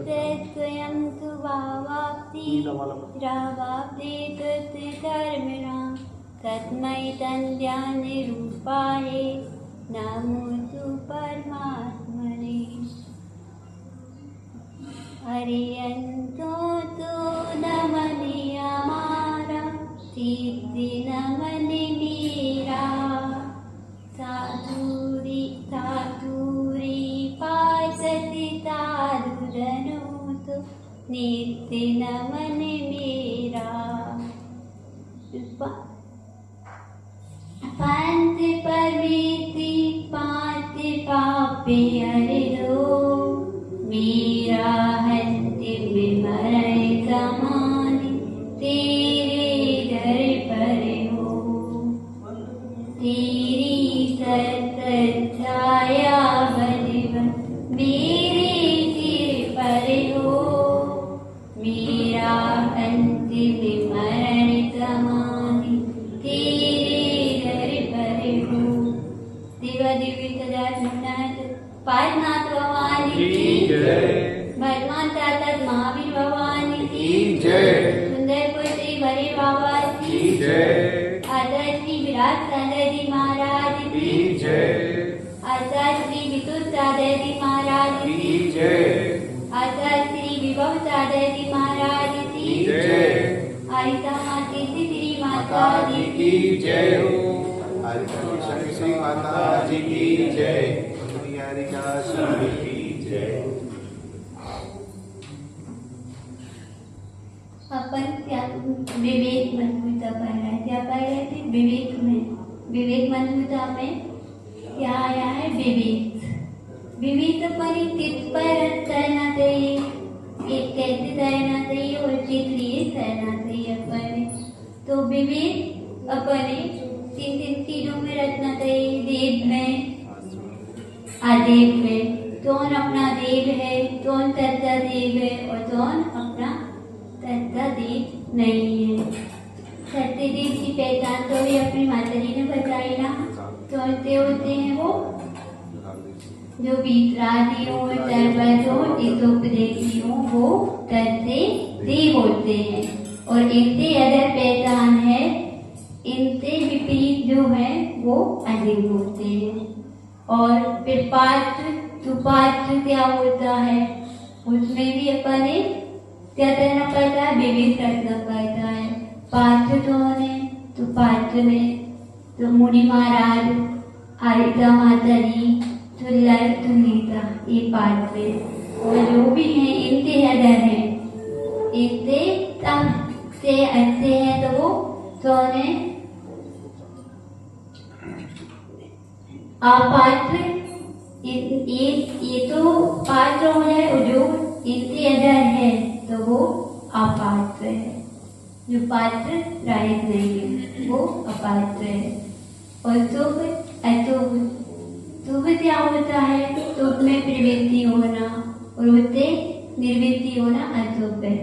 स्वयं तु भावाप्ति रावाप्ति तत्धर्मिणां तस्मै तन्ध्यानिरूपाय नमोऽस्तु परमात्मने। हरियन्तो तो नमनि हमारा सिद्धि नमनि मीरा साधुरी पासति साधुरनुतो नित्य नमनि मीरा। पंथ परमीति पांच पापे हरिदो मीरा हंति विमरण समानि तेरे दर पर हो। तेरी सतत छाया बलिवन मेरे सिर पर हो। मीरा हंति विमरण समानि तेरे दर पर हो। दिव्य दिव्य सदा सुनात पार्थनाथ भगवान की जय। भगवान तातक महावीर भगवान की जय। सुंदरपुर श्री भरे बाबा की जय। आचार्य श्री विराट सागर जी महाराज की जय। आचार्य श्री विदुत सागर जी महाराज की जय। आचार्य श्री विभव सागर जी महाराज की जय। हरिता माता श्री माता जी की जय हो। हरिता श्री माता जी की जय। हरिका स्वामी की जय। अपन क्या विवेक मजबूता पढ़ रहे हैं। क्या पढ़ रहे थे? विवेक में, विवेक मजबूता में क्या आया है? विवेक। विवेक अपने किस पर करना चाहिए, एक कैसे तैरना चाहिए और किस लिए तैरना चाहिए अपने। तो विवेक अपने तीन तीन चीजों में रखना चाहिए। देव में, आदेव में। कौन अपना देव है, कौन सच्चा देव है और कौन अपना सच्चा देव नहीं है। सत्य देव की पहचान तो भी अपनी माता जी ने बताई ना। कौन से होते हैं वो? जो बीतरागी हो, सर्वज हो, हितोपदेशी हो, वो सच्चे देव होते हैं। और इनसे अगर पहचान है, इनसे विपरीत जो है वो अदेव होते हैं। और फिर पात्र, तो पात्र क्या होता है? उसमें भी अपने क्या करना पड़ता है? विवेक रखना पड़ता है। पात्र कौन है? तो पात्र में तो मुनि महाराज, हरिता माता जी, सुल्लभ सुनीता, ये पात्र है। और जो भी हैं इनके अदर हैं, इनसे कम से अच्छे हैं तो वो कौन है? अपात्र। ये तो पात्र है और जो इनसे अदर है तो वो अपात्र है। जो पात्र राहित नहीं है वो अपात्र है। और शुभ अशुभ, शुभ क्या होता है? शुभ में प्रवृत्ति होना और उससे निर्वृत्ति होना अशुभ है।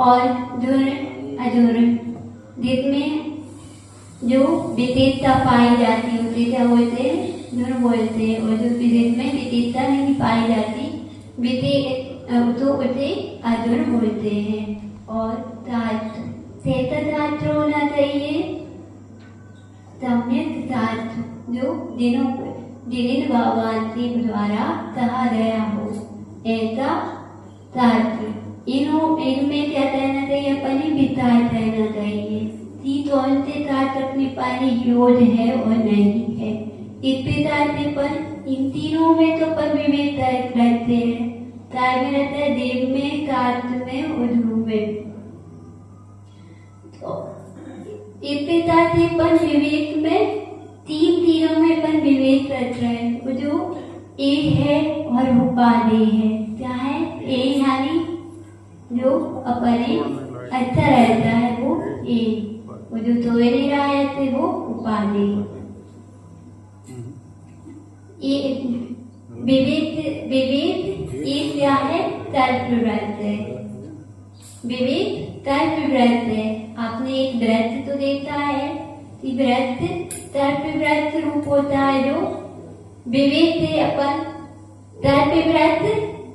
और धुर अधुर, जिसमें जो विशेषता पाई जाती है उसे क्या बोलते हैं? धुर बोलते हैं। और जो जिसमें विशेषता नहीं पाई जाती तो उसे अधुर बोलते हैं। और शास्त्र, कैसा शास्त्र होना चाहिए? सम्यक शास्त्र, जो जिन भगवान के द्वारा कहा गया हो, ऐसा शास्त्र। इनमें क्या कहना चाहिए? अपनी विचार कहना चाहिए कि कौन से शास्त्र अपने पानी योग्य है और नहीं है। इस प्रकार से पर इन तीनों में तो पर विवेक रहते हैं। काय में रहता है? देव में, शास्त्र में और ध्रुव में। तो इस प्रकार से पर विवेक में तीन चीजों में पर विवेक रख रहे हैं। वो जो एक है और उपाधि है। क्या है? एक यानी जो अपने अच्छा रहता है वो एक, वो जो सोए नहीं रहा है वो उपाधि। विवेक एक क्या है? तर्कव्रत है। विवेक तर्कव्रत है। आपने एक व्रत तो देखा है कि व्रत तर्कव्रत रूप होता है। जो विवेक से अपन तर्कव्रत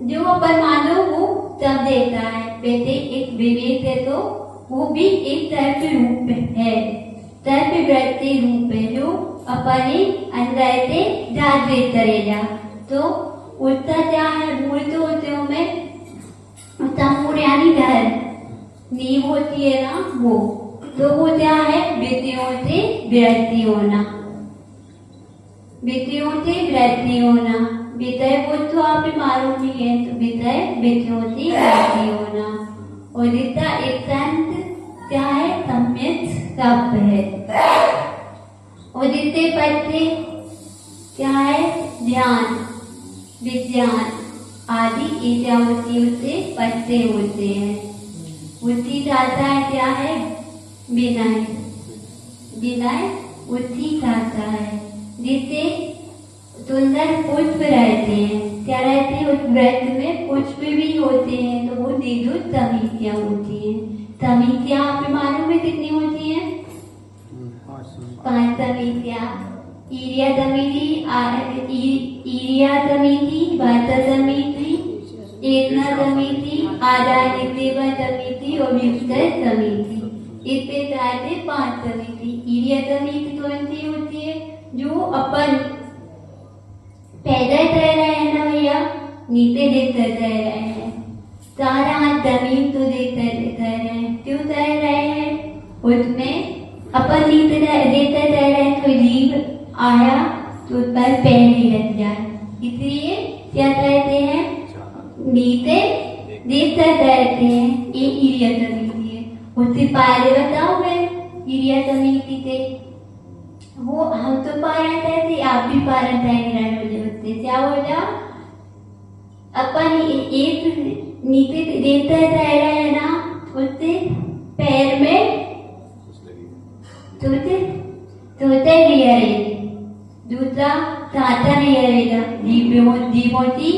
जो अपन मानो वो सब देता है। वैसे एक विवेक है तो वो भी एक सर्प रूप है, सर्प वृत्ति रूप है जो अपने अंदर से जागृत करेगा। तो उसका क्या है, मूल तो होते में उसका मूल यानी धर्म, नींव होती है ना वो, तो वो क्या है, विषयों से वृत्ति होना, विषयों से वृत्ति होना। विषय वो तो आप मालूम नहीं है, तो विषय विषयों से वृत्ति होना। और इसका एक संत क्या है, सम्यक शब्द है। और जिससे पढ़ते क्या है, ध्यान, विज्ञान आदि ईजावतियों से पढ़ते होते हैं। उसकी जाता है क्या है, विनय, विनय उसकी जाता है। जिससे सुंदर पुष्प रहते हैं, क्या रहते हैं, उस व्रत में पुष्प भी होते हैं, तो वो विद्युत समितियां होती हैं। समितियां आपको मालूम है कितनी होती हैं, 5 समितियां, ईरिया समिति, ईरिया समिति, वाता समिति, एकना समिति, आदान निषेवा समिति और विस्तर समिति। इससे साथ 5 समिति। ईरिया समिति कौन सी होती है, जो अपन पैदल तैर रहे हैं ना भैया, नीचे देखकर तैर रहे हैं, सारा हाथ जमीन तो देखकर तैर रहे हैं, क्यों तैर रहे हैं, उसमें अपन नीचे देखकर तैर रहे हैं, कोई जीव आया तो उस पर पैर नहीं लग जाए, इसलिए क्या कहते हैं, नीचे देखकर तैरते हैं। ये ईरिया समिति है। उससे पारे बताओ मैं ईरिया समिति से, वो हम तो पारण करते, आप भी पारण कर रहे हो, उससे क्या हो जा, अपन एक नीचे देखते रह रहे हैं ना, उससे पैर में सोते नहीं रहेगी, दूसरा सांता नहीं रहेगा, जीवों की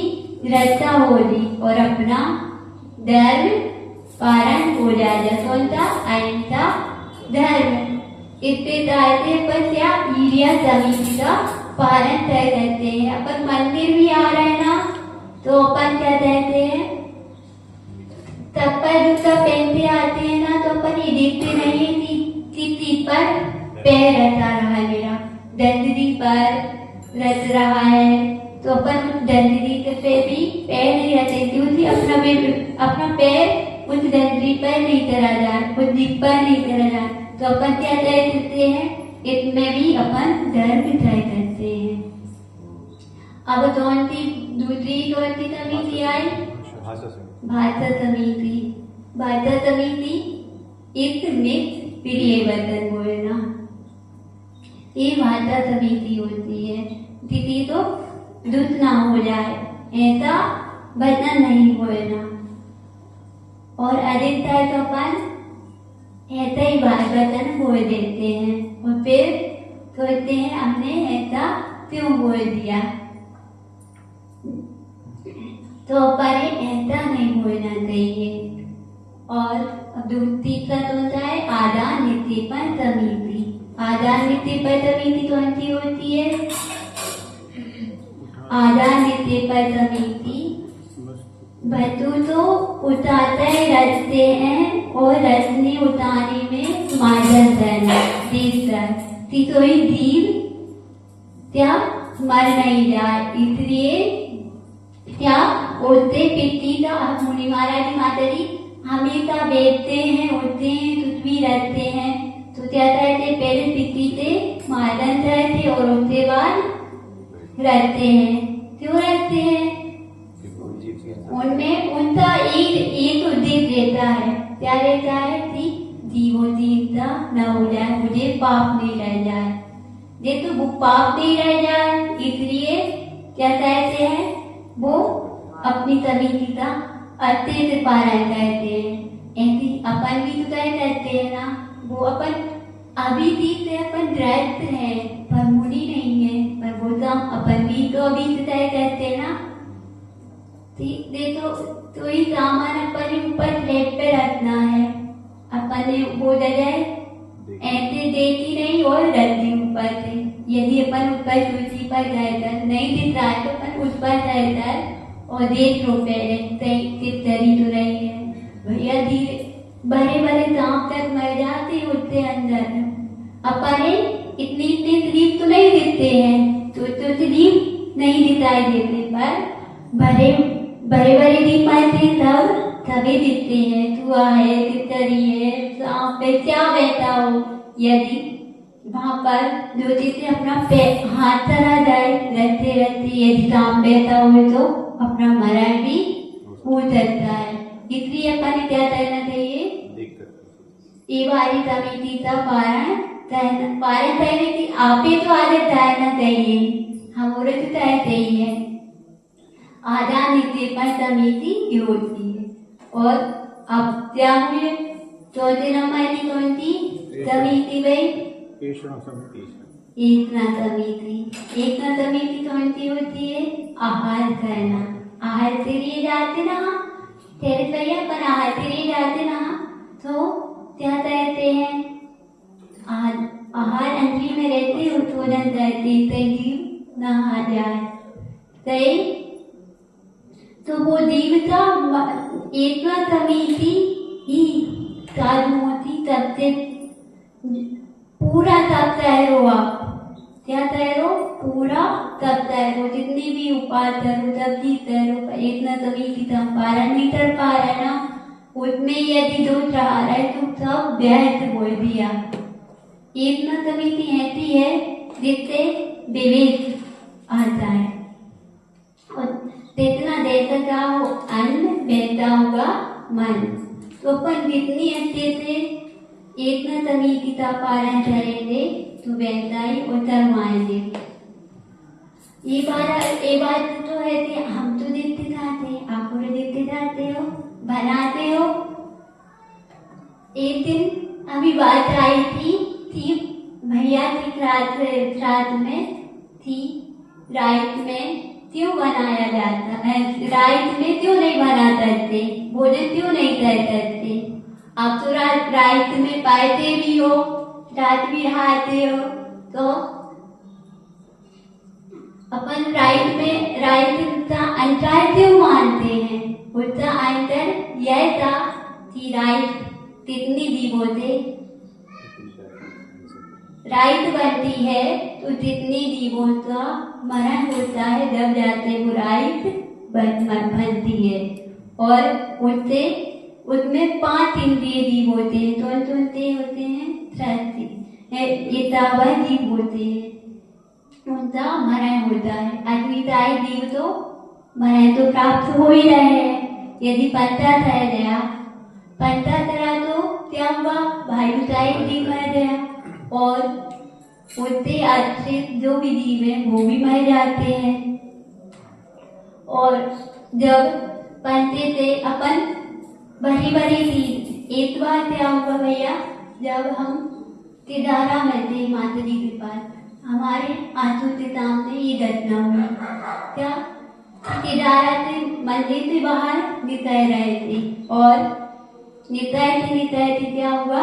रक्षा होगी और अपना धर्म पारण हो जाएगा। कौन सा, अहिंसा धर्म। इससे दायरे पर क्या, ईरिया समिति का पालन तय करते हैं। अपन मंदिर भी आ रहे हैं ना, तो अपन क्या कहते हैं, तब पर जूता पहनते आते हैं ना, तो अपन ये देखते नहीं है कि पर पैर रचा रहा है, मेरा दंडरी पर रच रहा है, तो अपन उस दंडरी पे भी पैर नहीं रचे, क्योंकि अपना पैर उस दंडरी पर नहीं करा जाए, उस दीप पर नहीं करा जाए, तो अपन क्या तय करते हैं, इसमें भी अपन धर्म तय करते हैं। अब कौन सी दूसरी कौन सी समिति आई, भाषा समिति। भाषा समिति एक मित्र प्रिय वचन बोलना, ये भाषा समिति होती है। किसी तो दुख ना हो जाए ऐसा वचन नहीं बोलना, और अधिकतर तो अपन ऐसा ही वचन बोल देते हैं और फिर सोचते हैं हमने ऐसा क्यों बोल दिया, तो पर ऐसा नहीं बोलना चाहिए। और अब तीसरा होता है आदान निषेधन समिति। आदान निषेधन समिति कौन सी होती है, आदान निषेधन समिति वस्तु तो उतारते रचते हैं और रचने उतारने में मार्जन करना। तीसरा तीसरी जीव क्या मर नहीं जाए, इसलिए क्या उड़ते पिट्टी का मुनि महाराज माता जी हमेशा बैठते हैं, उड़ते हैं, कुछ भी रहते हैं, तो क्या कहते, पहले पिट्टी से मार्जन करते और उसके बाद रहते हैं। क्यों रहते हैं, उनमें उनका एक उद्देश्य रहता है, क्या रहता है कि जीवों जीवता न हो जाए, मुझे पाप नहीं रह जाए, ये तो वो पाप नहीं रह जाए, इसलिए क्या कहते हैं, वो अपनी समिति का अच्छे से पालन करते हैं। ऐसी अपन भी तो तय करते हैं ना, वो अपन अभी भी से अपन ग्रस्त है पर मुनि नहीं है, पर वो तो अपन भी तो अभी से तय करते हैं ना। देखो तो ही सामान अपन ऊपर प्लेट पे रखना है, अपन ने वो जगह ऐसे देती नहीं और रख दी ऊपर से। यदि अपन ऊपर तुलसी पर जाकर नहीं दिख रहा है तो अपन उस पर जाकर और देख लो पहले तरी तो रही है भैया, धीरे बड़े बड़े दांव तक मर जाते होते अंदर। अपने इतनी इतनी तकलीफ तो नहीं देते हैं, तो तकलीफ नहीं दिखाई देते, पर बड़े बड़े बड़े दीप आते तब तभी दिखते हैं। धुआं है, तितरी है, सांप है, क्या बहता हो। यदि वहां पर जो चीजें अपना हाथ चला जाए रहते रहते, यदि सांप बहता हो तो अपना मरण भी हो सकता है। इसलिए अपन क्या करना चाहिए, ये बारी समिति का पारण करने की आप ही तो आदत डालना चाहिए, हमारे तो कहते ही है। आजान निक्षेपण समिति होती है। और अब क्या हुए, चौथे नंबर की कौन सी समिति भाई, एकना समिति। एकना समिति कौन सी होती है, आहार करना। आहार से लिए जाते ना, तेरे भैया पर आहार से लिए जाते ना, तो क्या कहते हैं, आहार अंजलि में रहते उत्थोलन रहते, जीव नहा जाए सही। तो वो जीविका एकना समिति ही साधु होती, तब से पूरा तब तैरो। आप क्या तैरो, पूरा तब तैरो, जितनी भी उपाय तैरो तब जी तैरो। एकना समिति का पारण नहीं कर पा रहे ना, उसमें यदि दोष रहा है तो सब व्यर्थ बोल दिया। एकना समिति ऐसी है जिससे विवेक आता है, और जितना देता जाओ अन्न बहता होगा मन। तो अपन जितनी अच्छे से एकना समिति का पालन करेंगे तो बहता ही उतर आएंगे। ये बात तो है कि हम तो देखते जाते, आप देखते जाते हो, बनाते हो। एक दिन अभी बात आई थी भैया की रात में थी, रात में क्यों बनाया जाता है, रात में क्यों नहीं बना करते, भोजन क्यों नहीं कर करते। आप तो रात में पाते भी हो, रात भी नहाते हो, तो अपन रात का अंतर क्यों मानते हैं। उसका अंतर यह था कि रात कितनी दीवों से रात बनती है, तो जितनी दीवों का मरण होता है जब जाते वो रात बनती है। और उसमें 5 इंद्रिय जीव होते हैं, कौन से होते हैं, ये तावर जीव होते हैं, उनका मरण होता है। अद्वितीय जीव तो मरण तो प्राप्त हो ही रहे हैं। यदि पंचा तरह तो क्या हुआ, भाईचाई जीव मर गया, और उससे आश्रित जो भी जीव है वो भी मर जाते हैं। और जब पंचे से अपन बड़ी थी, एक बार क्या हुआ भैया, जब हम केदारा में थे माता जी के पास, हमारे आंखों के सामने ये घटना हुई। क्या केदारा से मंदिर से बाहर निकल रहे थे, और निकलते क्या हुआ,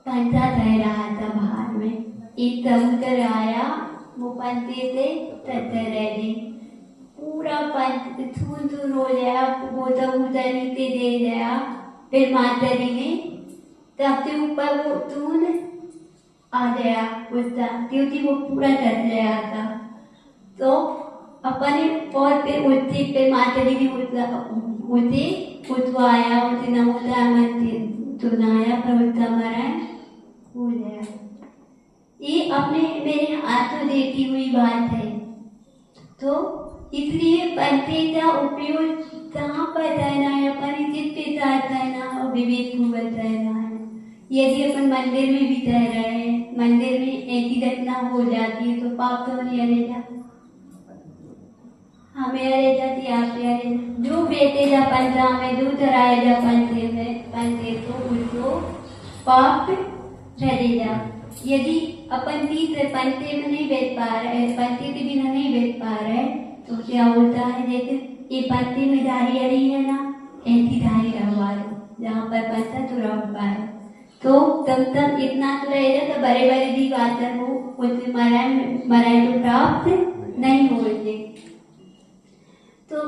पंचा तैर रहा था बाहर में। एक कबूतर आया, वो पंचे से तैरते रहे, पूरा पंच धूल हो गया, वो कबूतर नीचे दे गया। फिर माता जी ने सबसे ऊपर वो धूल आ गया उसका, क्योंकि वो पूरा ढक गया था। तो अपने और फिर उससे फिर माता जी ने उसे उठवाया, उसे नमोदामन सुनाया, पर उसका मरण हो गया। ये अपने मेरे हाथों देखी हुई बात है। तो इसलिए पंचे का उपयोग कहाँ पर करना है, अपन जिसके साथ करना और विवेक पूर्वक करना है। यदि अपन मंदिर में भी रह रहे हैं, मंदिर में ऐसी घटना हो जाती है, तो पाप तो नहीं अरेगा, हमें अरे जाती आप अरे जो बेटे जा पंचा में, जो चराए जा पंचे तो उसको पाप रहेगा। यदि अपन तीसरे पंचे में नहीं बैठ पा रहे, पंचे के बिना नहीं बैठ पा रहे, तो क्या होता है, जैसे ये पंचे में धारी अड़ी है ना, ऐसी धारी रखवा दो जहाँ पर पंचा तो रख पाए। तो तब इतना तो रहेगा, तो बड़े बड़े भी बात हो, उससे मरण तो प्राप्त नहीं होते। तो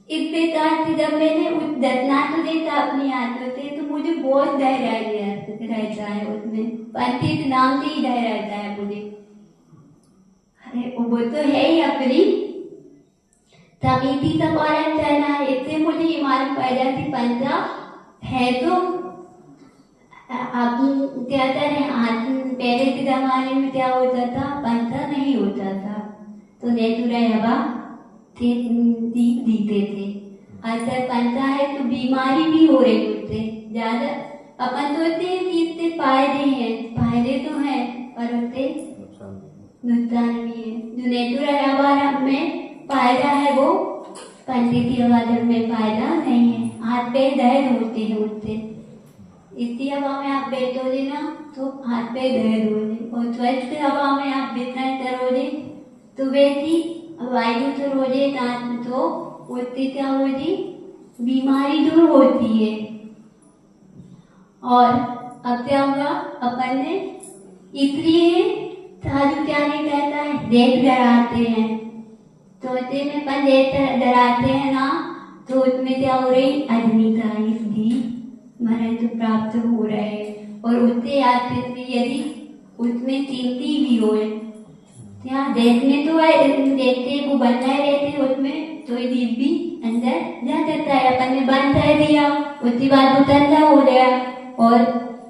इस प्रकार से जब मैंने उस दर्शना तो देखा अपनी आंखों से, तो मुझे बहुत डर रहता है उसमें, पंडित नाम से ही डर रहता है मुझे। अरे वो तो है ही अपनी समिति का पालन करना है। इससे मुझे ये मालूम पड़ जाए कि पंचा है तो आप क्या करें। पहले के जमाने में क्या होता था, पंचा नहीं होता था तो नेतुरा हवा दीप दीते थे। अगर पंचा है तो बीमारी भी हो रही उससे ज्यादा। अपन सोचते हैं कि इससे फायदे हैं, फायदे तो हैं पर उससे नुकसान भी है। जो नेचुरल हवा में फायदा है वो पंडित हवा में फायदा नहीं है। हाथ पे दर्द होते हैं उससे। इसी हवा में आप बैठोगे ना तो हाथ पे दर्द होने, और स्वच्छ हवा में आप विसर्जन करोगे तो वैसी वायु से रोजे तो उससे क्या होगी, बीमारी दूर होती है। और अब क्या हुआ, अपन ने इसलिए साधु क्या नहीं कहता है, देख डराते हैं। तो में अपन देख डराते हैं ना, तो उसमें क्या हो रही, अग्निता इसकी मरण तो प्राप्त हो रहे हैं। और उससे यदि उसमें चिंती भी हो, क्या देखने तो देखते वो बनना रहते उसमें, तो जीव भी अंदर जा सकता है। अपन ने बंद कर दिया, उसके बाद वो ठंडा हो गया। और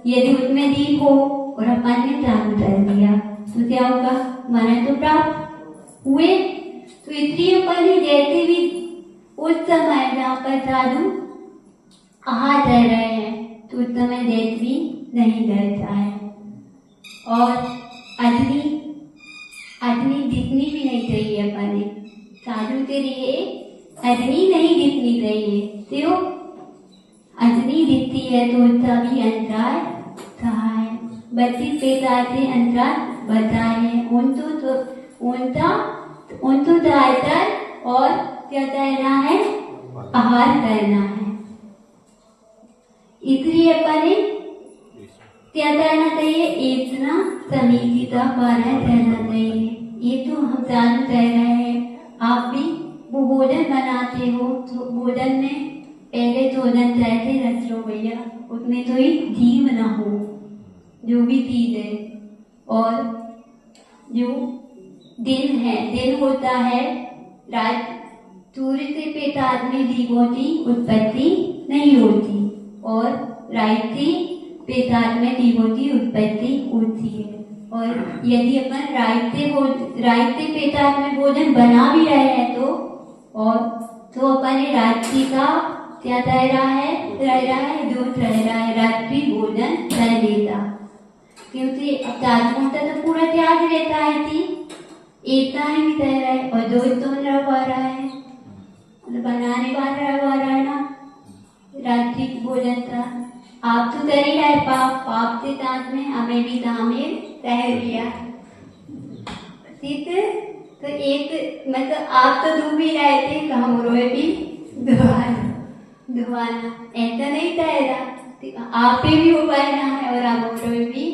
यदि उसमें दीप हो और अपन ने चालू कर दिया तो क्या होगा, मरण तो प्राप्त हुए। तो इसलिए अपन जैसे भी उस समय जहाँ पर साधु आहार कर रहे हैं तो उस समय देख भी नहीं रहता है। और अग्नि दिखनी भी नहीं चाहिए। अपन साधु के लिए अग्नि नहीं दिखनी चाहिए। तो अग्नि दिखती है तो उसका भी अंतराल कहा है। 32 प्रकार से अंतराल बताए हैं। उनको जाकर और क्या करना है, आहार करना है। इसलिए अपन क्या करना चाहिए, इतना समिति का पालन करना चाहिए। ये तो हम जान कर रहे हैं। आप भी वो भोजन बनाते हो तो भोजन में पहले भोजन कैसे रच लो भैया, उसमें तो ही जीव ना हो जो भी चीज है। और जो दिन है, दिन होता है रात, सूर्य से पेटाद में जीवों की उत्पत्ति नहीं होती और रात्रि पेटाद में जीवों की उत्पत्ति होती है। और यदि अपन रात्रि पेटाद में भोजन बना भी रहे हैं तो अपन रात्रि का क्या रह रहा है जो रह रहा है, रात्रि भोजन कर लेता। क्योंकि अब 4 घंटा तो पूरा त्याग रहता है कि एक टाइम भी रह रहा है और 2 तो रह रहा है, बनाने वाला रह रहा है ना रात्रि भोजन का। आप तो कर ही रहे पाप के साथ में हमें भी शामिल कह लिया। ठीक है, तो एक मतलब आप तो डूब ही रहे थे, हम रोए भी दुआना ऐसा नहीं कहेगा। आप भी उबरना है और आप रोए भी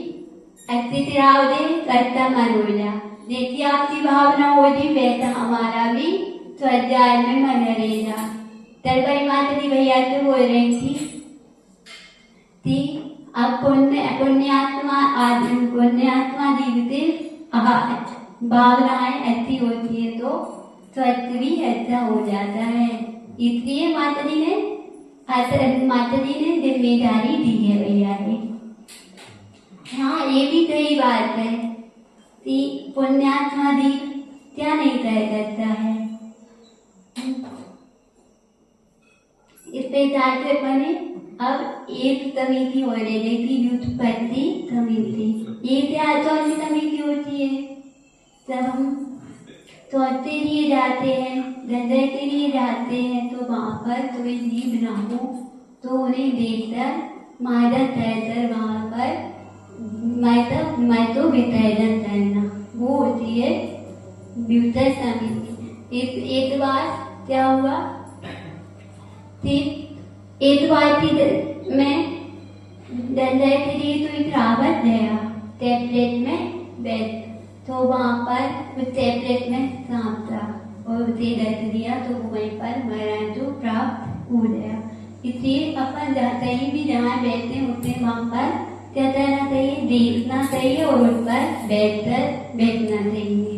ऐसे तिराव दे करता मन हो जा। जैसी आपकी भावना होगी वैसा हमारा भी स्वाध्याय में मन रहेगा। तरबरी माता जी भैया तो बोल रही थी अब पुण्यात्मा जीव से भावनाएं ऐसी होती है तो स्वस्थ भी ऐसा हो जाता है। इसलिए माता जी ने जिम्मेदारी दी है भैया ने। हाँ, ये भी सही बात है कि पुण्यात्मा जीव क्या नहीं कर सकता है। इस प्रकार से बने अब एक समिति हो रही थी, व्युत्पत्ति समिति। ये क्या कौन सी समिति होती है, जब हम सोचते लिए जाते हैं, गंजा के लिए जाते हैं तो वहाँ पर कोई जीव ना हो तो उन्हें देखकर मादक कहकर वहाँ पर मैं तो विसर्जन करना, वो होती है व्युत्पत्ति समिति। एक बार क्या हुआ, एक बार में गंजा के लिए तो एक रावत गया टैबलेट में बैठ, तो वहाँ पर उस टैबलेट में सांप था और उसे रच दिया तो वहीं पर महाराज जो प्राप्त हो गया। इसलिए अपन कहीं भी जहाँ बैठते हैं उसे वहाँ पर क्या करना चाहिए, देखना चाहिए और उस पर बैठना चाहिए।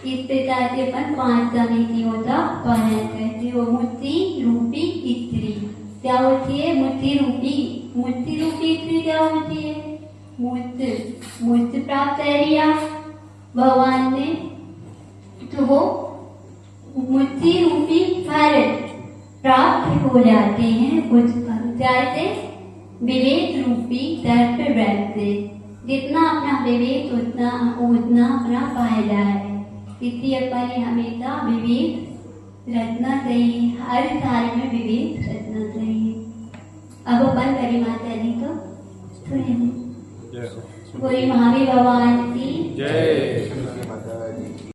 इस प्रकार से अपन 5 समितियों का पालन करते हो। मूर्ति रूपी स्त्री क्या होती है? मूर्ति रूपी स्त्री क्या होती है? मूर्ति प्राप्त कर लिया भगवान ने तो वो मूर्ति रूपी फल प्राप्त हो जाते हैं। उस फल से विवेक रूपी दर पर बैठते, जितना अपना विवेक उतना अपना फायदा है। इसलिए अपन हमेशा विवेक रखना चाहिए, हर कार्य में विवेक रखना चाहिए। अब अपन करी माता जी तो सुनेंगे। बोली महावीर भगवान की जय।